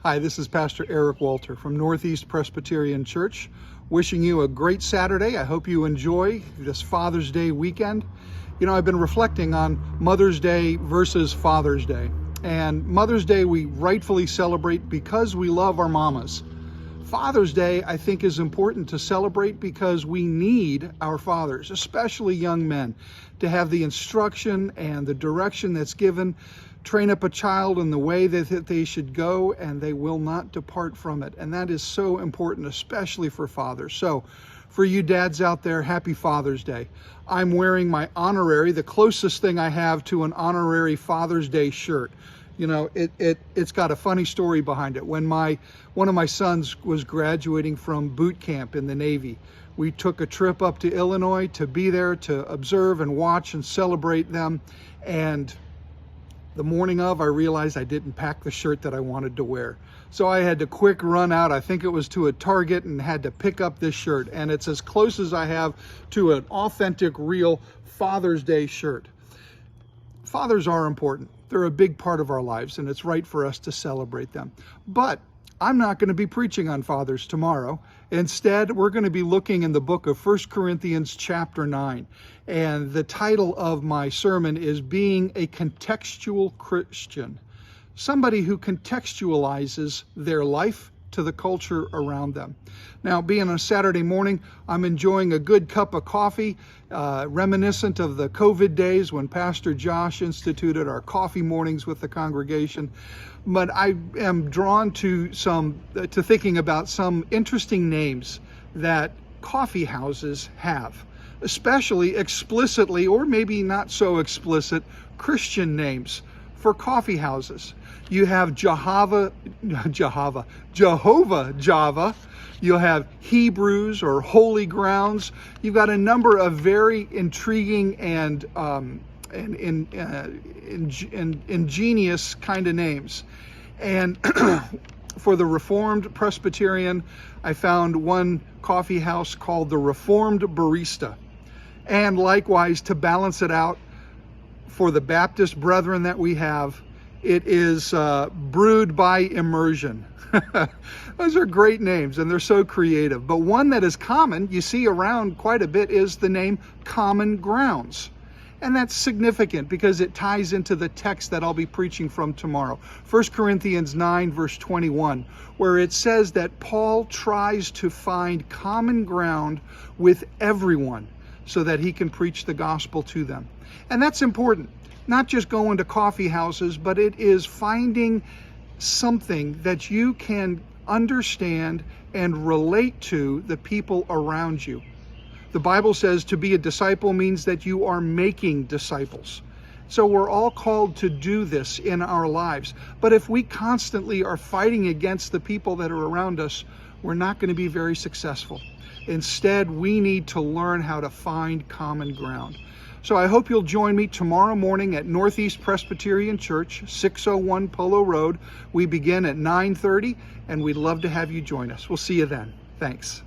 Hi, this is Pastor Eric Walter from Northeast Presbyterian Church, wishing you a great Saturday. I hope you enjoy this Father's Day weekend. You know, I've been reflecting on Mother's Day versus Father's Day. And Mother's Day we rightfully celebrate because we love our mamas. Father's Day, I think, is important to celebrate because we need our fathers, especially young men, to have the instruction and the direction that's given. Train up a child in the way that they should go, and they will not depart from it. And that is so important, especially for fathers. So for you dads out there, happy Father's Day. I'm wearing my honorary, the closest thing I have to an honorary Father's Day shirt. You know, it's got a funny story behind it. When one of my sons was graduating from boot camp in the Navy, we took a trip up to Illinois to be there to observe and watch and celebrate them. And the morning of, I realized I didn't pack the shirt that I wanted to wear. So I had to quick run out, I think it was to a Target, and had to pick up this shirt. And it's as close as I have to an authentic, real Father's Day shirt. Fathers are important. They're a big part of our lives, and it's right for us to celebrate them. But I'm not going to be preaching on fathers tomorrow. Instead, we're going to be looking in the book of 1 Corinthians chapter 9. And the title of my sermon is Being a Contextual Christian. Somebody who contextualizes their life to the culture around them. Now, being a Saturday morning, I'm enjoying a good cup of coffee, reminiscent of the COVID days when Pastor Josh instituted our coffee mornings with the congregation. But I am drawn to thinking about some interesting names that coffee houses have, especially explicitly, or maybe not so explicit, Christian names for coffee houses. You have Jehovah Java. You'll have Hebrews or Holy Grounds. You've got a number of very intriguing and ingenious kind of names. And for the Reformed Presbyterian, I found one coffee house called the Reformed Barista. And likewise, to balance it out, for the Baptist brethren that we have, it is Brewed by Immersion. Those are great names, and they're so creative. But one that is common, you see around quite a bit, is the name Common Grounds. And that's significant because it ties into the text that I'll be preaching from tomorrow. 1 Corinthians 9, verse 21, where it says that Paul tries to find common ground with everyone so that he can preach the gospel to them. And that's important. Not just going to coffee houses, but it is finding something that you can understand and relate to the people around you. The Bible says to be a disciple means that you are making disciples. So we're all called to do this in our lives. But if we constantly are fighting against the people that are around us, we're not going to be very successful. Instead, we need to learn how to find common ground. So I hope you'll join me tomorrow morning at Northeast Presbyterian Church, 601 Polo Road. We begin at 9:30, and we'd love to have you join us. We'll see you then. Thanks.